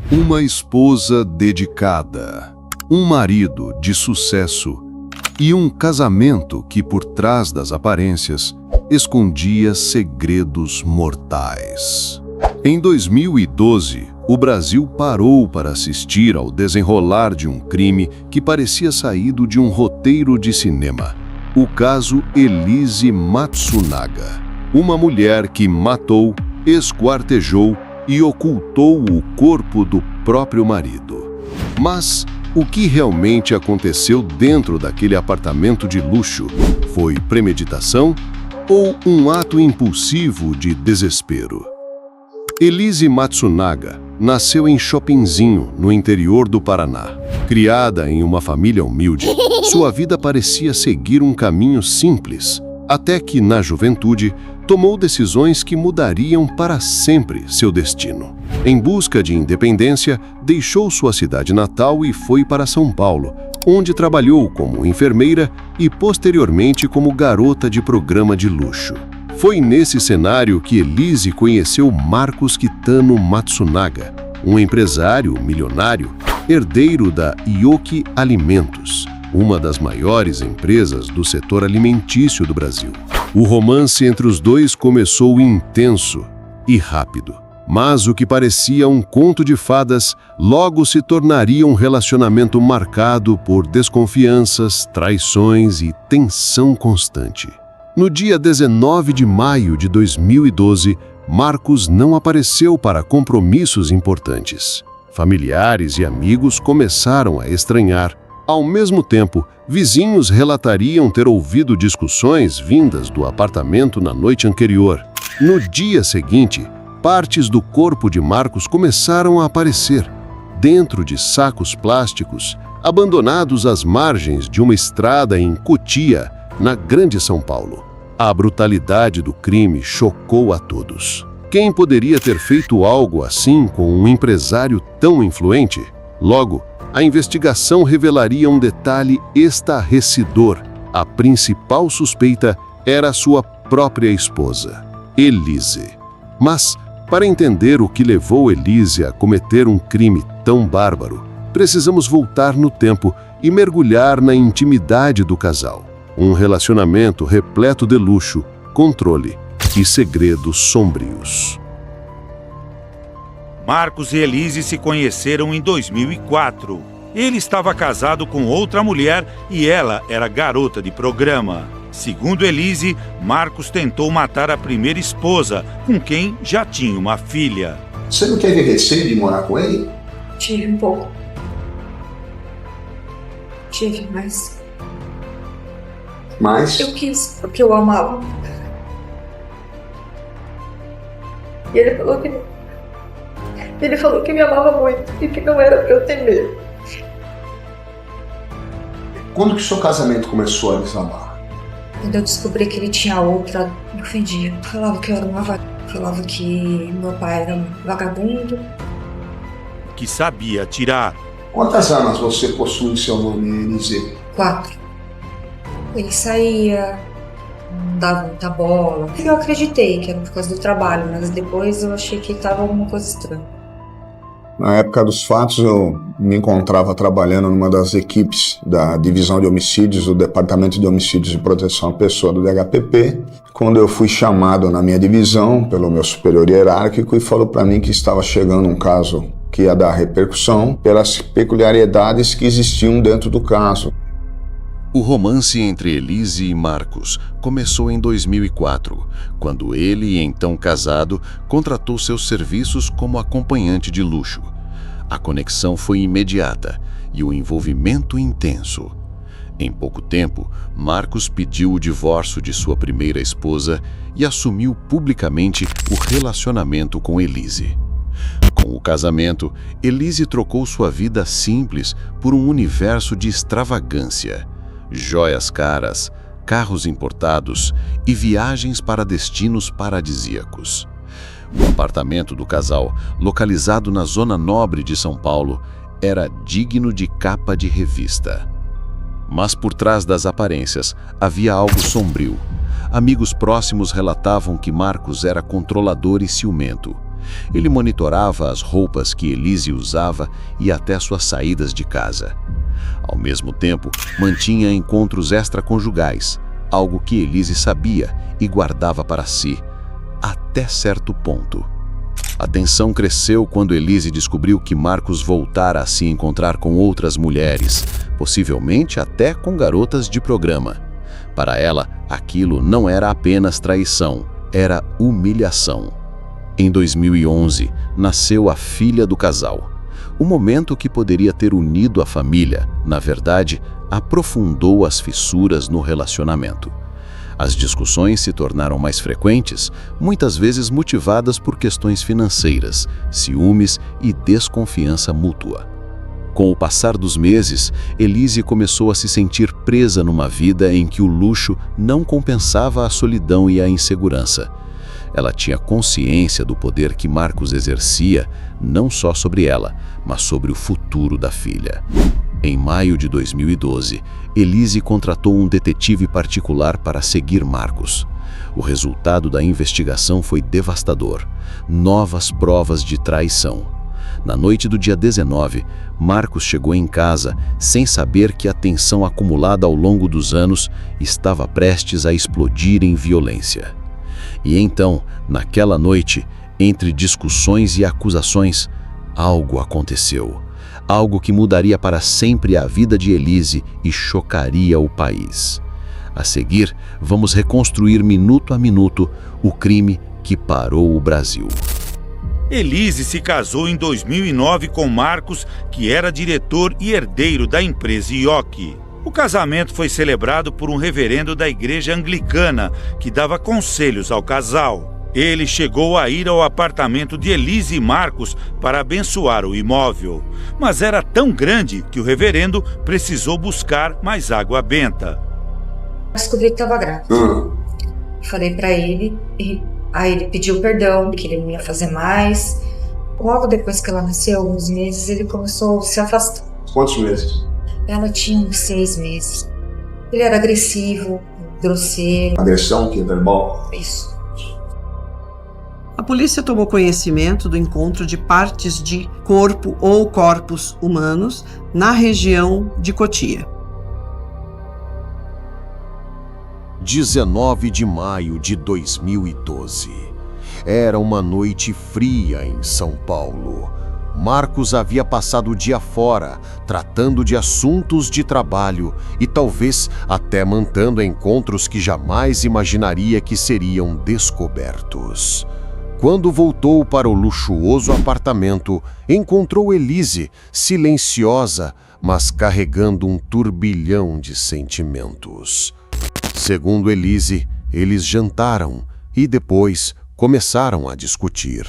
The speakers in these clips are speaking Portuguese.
Uma esposa dedicada, um marido de sucesso e um casamento que, por trás das aparências, escondia segredos mortais. Em 2012, o Brasil parou para assistir ao desenrolar de um crime que parecia saído de um roteiro de cinema. O caso Elise Matsunaga, uma mulher que matou, esquartejou e ocultou o corpo do próprio marido. Mas o que realmente aconteceu dentro daquele apartamento de luxo? Foi premeditação ou um ato impulsivo de desespero? Elise Matsunaga nasceu em Chopinzinho, no interior do Paraná. Criada em uma família humilde, sua vida parecia seguir um caminho simples, até que, na juventude, tomou decisões que mudariam para sempre seu destino. Em busca de independência, deixou sua cidade natal e foi para São Paulo, onde trabalhou como enfermeira e posteriormente como garota de programa de luxo. Foi nesse cenário que Elise conheceu Marcos Kitano Matsunaga, um empresário milionário, herdeiro da Yoki Alimentos, uma das maiores empresas do setor alimentício do Brasil. O romance entre os dois começou intenso e rápido, mas o que parecia um conto de fadas logo se tornaria um relacionamento marcado por desconfianças, traições e tensão constante. No dia 19 de maio de 2012, Marcos não apareceu para compromissos importantes. Familiares e amigos começaram a estranhar. Ao mesmo tempo, vizinhos relatariam ter ouvido discussões vindas do apartamento na noite anterior. No dia seguinte, partes do corpo de Marcos começaram a aparecer, dentro de sacos plásticos, abandonados às margens de uma estrada em Cotia, na Grande São Paulo. A brutalidade do crime chocou a todos. Quem poderia ter feito algo assim com um empresário tão influente? Logo, a investigação revelaria um detalhe estarrecedor. A principal suspeita era sua própria esposa, Elise. Mas, para entender o que levou Elise a cometer um crime tão bárbaro, precisamos voltar no tempo e mergulhar na intimidade do casal. Um relacionamento repleto de luxo, controle e segredos sombrios. Marcos e Elise se conheceram em 2004. Ele estava casado com outra mulher e ela era garota de programa. Segundo Elise, Marcos tentou matar a primeira esposa, com quem já tinha uma filha. Você não teve receio de morar com ele? Tive um pouco. Mas eu quis, porque eu amava. E ele falou que me amava muito e que não era pra eu temer. Quando que o seu casamento começou a desabar? Quando eu descobri que ele tinha outra, me ofendia. Falava que eu era uma falava que meu pai era um vagabundo. Que sabia atirar. Quantas armas você possui em seu nome, Elise? 4. Ele saía, não dava muita bola. Eu acreditei que era por causa do trabalho, mas depois eu achei que estava alguma coisa estranha. Na época dos fatos, eu me encontrava trabalhando numa das equipes da Divisão de Homicídios, do Departamento de Homicídios e Proteção à Pessoa do DHPP, quando eu fui chamado na minha divisão pelo meu superior hierárquico e falou para mim que estava chegando um caso que ia dar repercussão pelas peculiaridades que existiam dentro do caso. O romance entre Elise e Marcos começou em 2004, quando ele, então casado, contratou seus serviços como acompanhante de luxo. A conexão foi imediata e o envolvimento intenso. Em pouco tempo, Marcos pediu o divórcio de sua primeira esposa e assumiu publicamente o relacionamento com Elise. Com o casamento, Elise trocou sua vida simples por um universo de extravagância. Joias caras, carros importados e viagens para destinos paradisíacos. O apartamento do casal, localizado na zona nobre de São Paulo, era digno de capa de revista. Mas por trás das aparências havia algo sombrio. Amigos próximos relatavam que Marcos era controlador e ciumento. Ele monitorava as roupas que Elise usava e até suas saídas de casa. Ao mesmo tempo, mantinha encontros extraconjugais, algo que Elise sabia e guardava para si, até certo ponto. A tensão cresceu quando Elise descobriu que Marcos voltara a se encontrar com outras mulheres, possivelmente até com garotas de programa. Para ela, aquilo não era apenas traição, era humilhação. Em 2011, nasceu a filha do casal. O momento que poderia ter unido a família, na verdade, aprofundou as fissuras no relacionamento. As discussões se tornaram mais frequentes, muitas vezes motivadas por questões financeiras, ciúmes e desconfiança mútua. Com o passar dos meses, Elise começou a se sentir presa numa vida em que o luxo não compensava a solidão e a insegurança. Ela tinha consciência do poder que Marcos exercia, não só sobre ela, mas sobre o futuro da filha. Em maio de 2012, Elise contratou um detetive particular para seguir Marcos. O resultado da investigação foi devastador. Novas provas de traição. Na noite do dia 19, Marcos chegou em casa sem saber que a tensão acumulada ao longo dos anos estava prestes a explodir em violência. E então, naquela noite, entre discussões e acusações, algo aconteceu. Algo que mudaria para sempre a vida de Elise e chocaria o país. A seguir, vamos reconstruir minuto a minuto o crime que parou o Brasil. Elise se casou em 2009 com Marcos, que era diretor e herdeiro da empresa Ioki. O casamento foi celebrado por um reverendo da igreja anglicana, que dava conselhos ao casal. Ele chegou a ir ao apartamento de Elise e Marcos para abençoar o imóvel, mas era tão grande que o reverendo precisou buscar mais água benta. Descobri que estava grávida. Falei para ele, e aí ele pediu perdão, que ele não ia fazer mais. Logo depois que ela nasceu, alguns meses, ele começou a se afastar. Quantos meses? Ela tinha uns 6 meses. Ele era agressivo, grosseiro. Agressão, que é verbal? Isso. A polícia tomou conhecimento do encontro de partes de corpo ou corpos humanos na região de Cotia. 19 de maio de 2012. Era uma noite fria em São Paulo. Marcos havia passado o dia fora, tratando de assuntos de trabalho e talvez até mantendo encontros que jamais imaginaria que seriam descobertos. Quando voltou para o luxuoso apartamento, encontrou Elise, silenciosa, mas carregando um turbilhão de sentimentos. Segundo Elise, eles jantaram e depois começaram a discutir.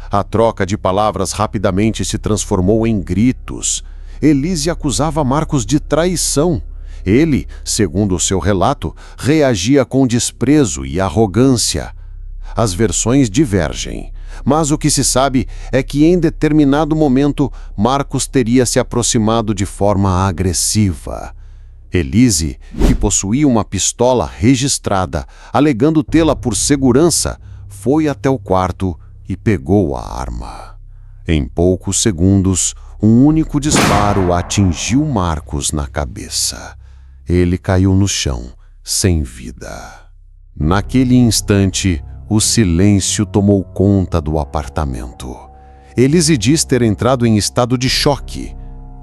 A troca de palavras rapidamente se transformou em gritos. Elise acusava Marcos de traição. Ele, segundo o seu relato, reagia com desprezo e arrogância. As versões divergem, mas o que se sabe é que em determinado momento Marcos teria se aproximado de forma agressiva. Elise, que possuía uma pistola registrada, alegando tê-la por segurança, foi até o quarto e pegou a arma. Em poucos segundos, um único disparo atingiu Marcos na cabeça. Ele caiu no chão, sem vida. Naquele instante, o silêncio tomou conta do apartamento. Elise diz ter entrado em estado de choque,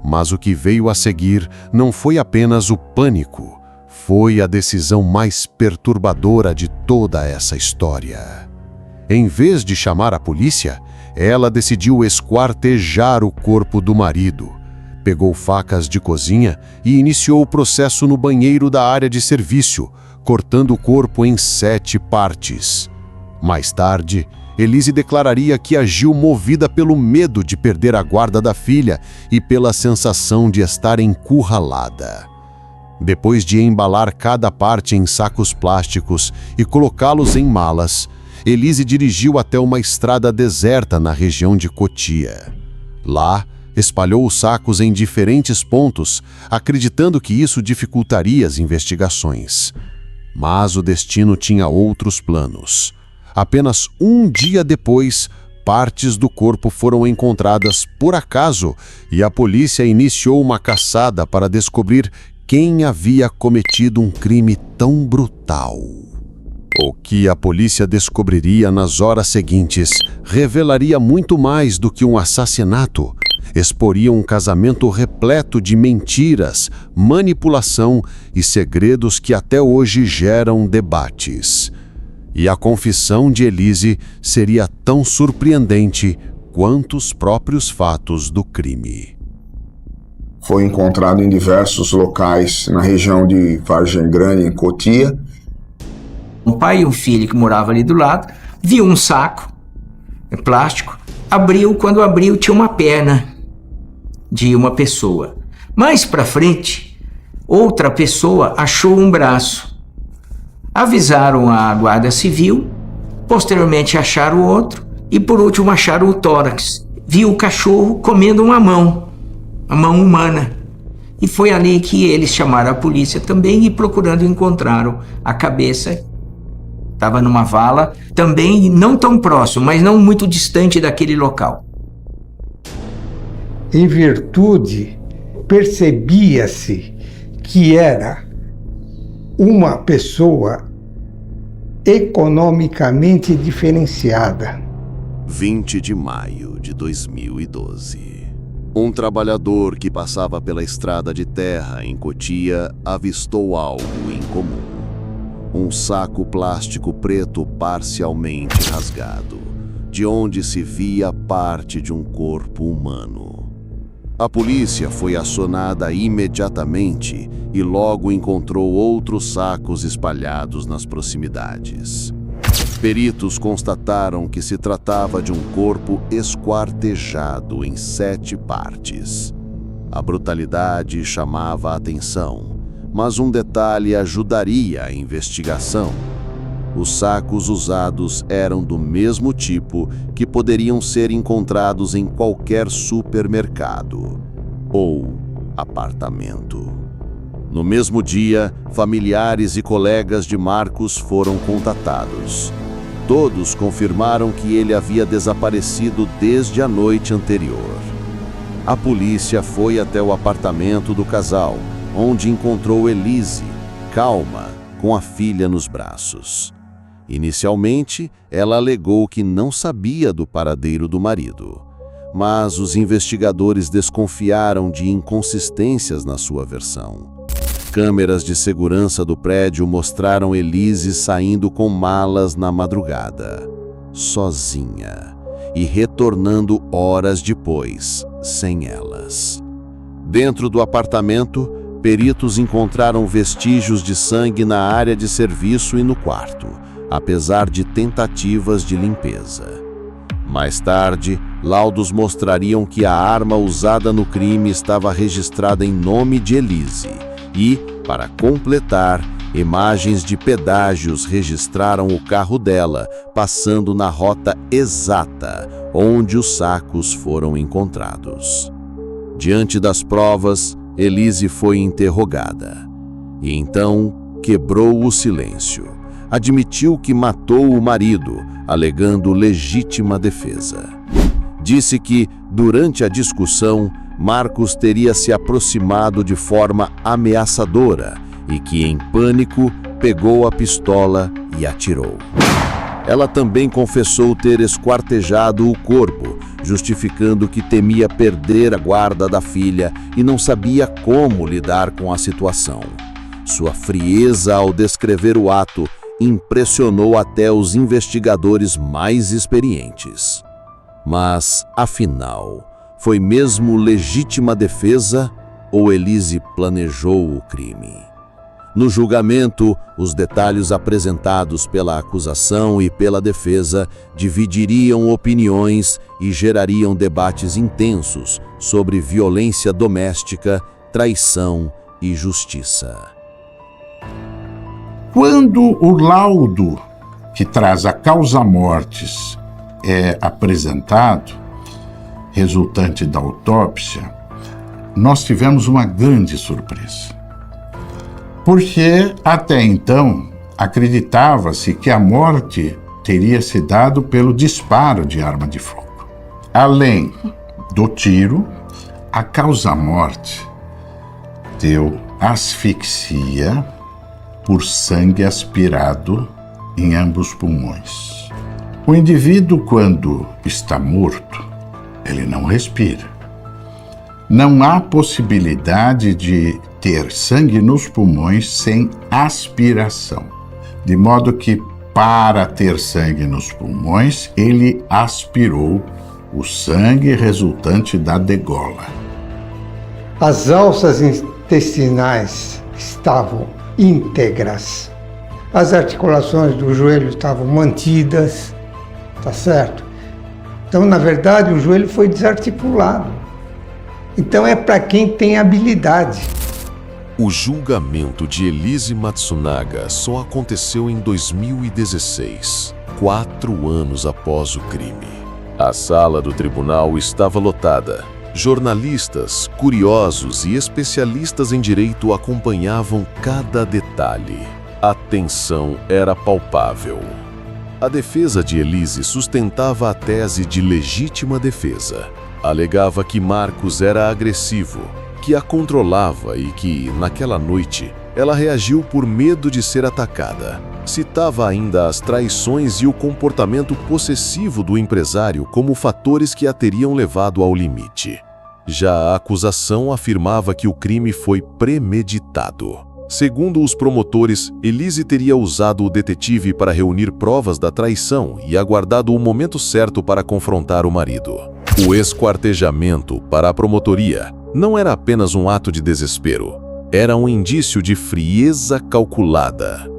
mas o que veio a seguir não foi apenas o pânico, foi a decisão mais perturbadora de toda essa história. Em vez de chamar a polícia, ela decidiu esquartejar o corpo do marido. Pegou facas de cozinha e iniciou o processo no banheiro da área de serviço, cortando o corpo em 7 partes. Mais tarde, Elise declararia que agiu movida pelo medo de perder a guarda da filha e pela sensação de estar encurralada. Depois de embalar cada parte em sacos plásticos e colocá-los em malas, Elise dirigiu até uma estrada deserta na região de Cotia. Lá, espalhou os sacos em diferentes pontos, acreditando que isso dificultaria as investigações. Mas o destino tinha outros planos. Apenas um dia depois, partes do corpo foram encontradas por acaso e a polícia iniciou uma caçada para descobrir quem havia cometido um crime tão brutal. O que a polícia descobriria nas horas seguintes revelaria muito mais do que um assassinato. Exporia um casamento repleto de mentiras, manipulação e segredos que até hoje geram debates. E a confissão de Elise seria tão surpreendente quanto os próprios fatos do crime. Foi encontrado em diversos locais na região de Vargem Grande, em Cotia. Um pai e um filho que moravam ali do lado, viu um saco plástico, abriu, quando abriu tinha uma perna de uma pessoa. Mais para frente, outra pessoa achou um braço. Avisaram a Guarda Civil, posteriormente acharam o outro e por último acharam o tórax. Viu o cachorro comendo uma mão humana. E foi ali que eles chamaram a polícia também e procurando encontraram a cabeça. Estava numa vala, também não tão próximo, mas não muito distante daquele local. Em virtude, percebia-se que era uma pessoa economicamente diferenciada. 20 de maio de 2012. Um trabalhador que passava pela estrada de terra em Cotia avistou algo incomum. Um saco plástico preto parcialmente rasgado, de onde se via parte de um corpo humano. A polícia foi acionada imediatamente e logo encontrou outros sacos espalhados nas proximidades. Peritos constataram que se tratava de um corpo esquartejado em 7 partes. A brutalidade chamava a atenção, mas um detalhe ajudaria a investigação. Os sacos usados eram do mesmo tipo que poderiam ser encontrados em qualquer supermercado ou apartamento. No mesmo dia, familiares e colegas de Marcos foram contatados. Todos confirmaram que ele havia desaparecido desde a noite anterior. A polícia foi até o apartamento do casal, onde encontrou Elise, calma, com a filha nos braços. Inicialmente, ela alegou que não sabia do paradeiro do marido, mas os investigadores desconfiaram de inconsistências na sua versão. Câmeras de segurança do prédio mostraram Elise saindo com malas na madrugada, sozinha, e retornando horas depois, sem elas. Dentro do apartamento, peritos encontraram vestígios de sangue na área de serviço e no quarto, apesar de tentativas de limpeza. Mais tarde, laudos mostrariam que a arma usada no crime estava registrada em nome de Elise e, para completar, imagens de pedágios registraram o carro dela, passando na rota exata onde os sacos foram encontrados. Diante das provas, Elise foi interrogada e então quebrou o silêncio. Admitiu que matou o marido, alegando legítima defesa. Disse que, durante a discussão, Marcos teria se aproximado de forma ameaçadora e que, em pânico, pegou a pistola e atirou. Ela também confessou ter esquartejado o corpo, justificando que temia perder a guarda da filha e não sabia como lidar com a situação. Sua frieza ao descrever o ato impressionou até os investigadores mais experientes. Mas, afinal, foi mesmo legítima defesa ou Elise planejou o crime? No julgamento, os detalhes apresentados pela acusação e pela defesa dividiriam opiniões e gerariam debates intensos sobre violência doméstica, traição e justiça. Quando o laudo que traz a causa-mortes é apresentado, resultante da autópsia, nós tivemos uma grande surpresa. Porque até então acreditava-se que a morte teria se dado pelo disparo de arma de fogo. Além do tiro, a causa-morte deu asfixia por sangue aspirado em ambos os pulmões. O indivíduo, quando está morto, ele não respira. Não há possibilidade de ter sangue nos pulmões sem aspiração. De modo que, para ter sangue nos pulmões, ele aspirou o sangue resultante da degola. As alças intestinais estavam íntegras. As articulações do joelho estavam mantidas, tá certo? Então, na verdade, o joelho foi desarticulado. Então, é para quem tem habilidade. O julgamento de Elise Matsunaga só aconteceu em 2016, 4 anos após o crime. A sala do tribunal estava lotada. Jornalistas, curiosos e especialistas em direito acompanhavam cada detalhe. A tensão era palpável. A defesa de Elise sustentava a tese de legítima defesa. Alegava que Marcos era agressivo, que a controlava e que, naquela noite, ela reagiu por medo de ser atacada. Citava ainda as traições e o comportamento possessivo do empresário como fatores que a teriam levado ao limite. Já a acusação afirmava que o crime foi premeditado. Segundo os promotores, Elise teria usado o detetive para reunir provas da traição e aguardado o momento certo para confrontar o marido. O esquartejamento, para a promotoria, não era apenas um ato de desespero. Era um indício de frieza calculada.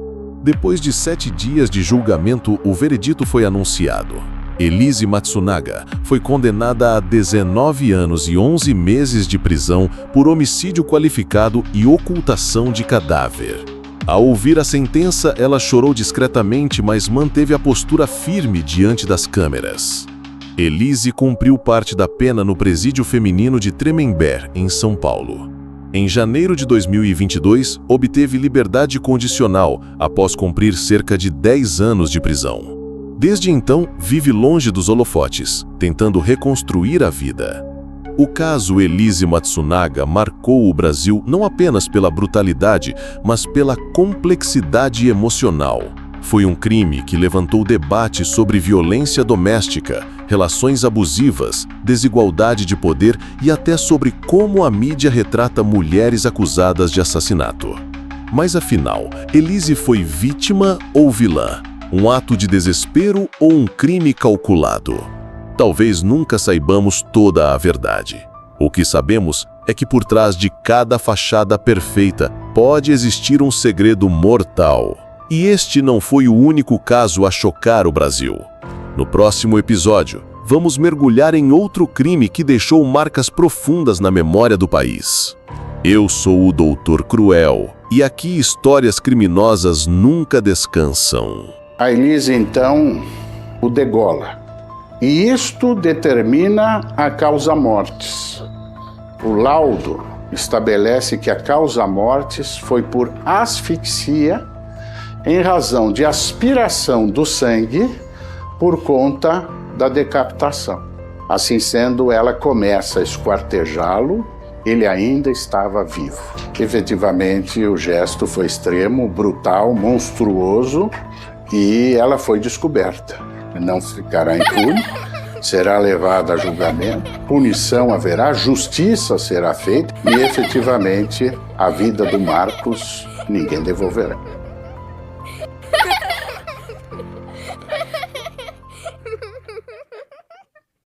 Depois de 7 dias de julgamento, o veredito foi anunciado. Elise Matsunaga foi condenada a 19 anos e 11 meses de prisão por homicídio qualificado e ocultação de cadáver. Ao ouvir a sentença, ela chorou discretamente, mas manteve a postura firme diante das câmeras. Elise cumpriu parte da pena no presídio feminino de Tremembé, em São Paulo. Em janeiro de 2022, obteve liberdade condicional após cumprir cerca de 10 anos de prisão. Desde então, vive longe dos holofotes, tentando reconstruir a vida. O caso Elise Matsunaga marcou o Brasil não apenas pela brutalidade, mas pela complexidade emocional. Foi um crime que levantou debate sobre violência doméstica, relações abusivas, desigualdade de poder e até sobre como a mídia retrata mulheres acusadas de assassinato. Mas afinal, Elise foi vítima ou vilã? Um ato de desespero ou um crime calculado? Talvez nunca saibamos toda a verdade. O que sabemos é que por trás de cada fachada perfeita pode existir um segredo mortal. E este não foi o único caso a chocar o Brasil. No próximo episódio, vamos mergulhar em outro crime que deixou marcas profundas na memória do país. Eu sou o Doutor Cruel, e aqui histórias criminosas nunca descansam. A Elise, então, o degola. E isto determina a causa-mortes. O laudo estabelece que a causa-mortes foi por asfixia em razão de aspiração do sangue por conta da decapitação. Assim sendo, ela começa a esquartejá-lo, ele ainda estava vivo. Efetivamente, o gesto foi extremo, brutal, monstruoso, e ela foi descoberta. Não ficará impune, será levada a julgamento, punição haverá, justiça será feita e, efetivamente, a vida do Marcos ninguém devolverá.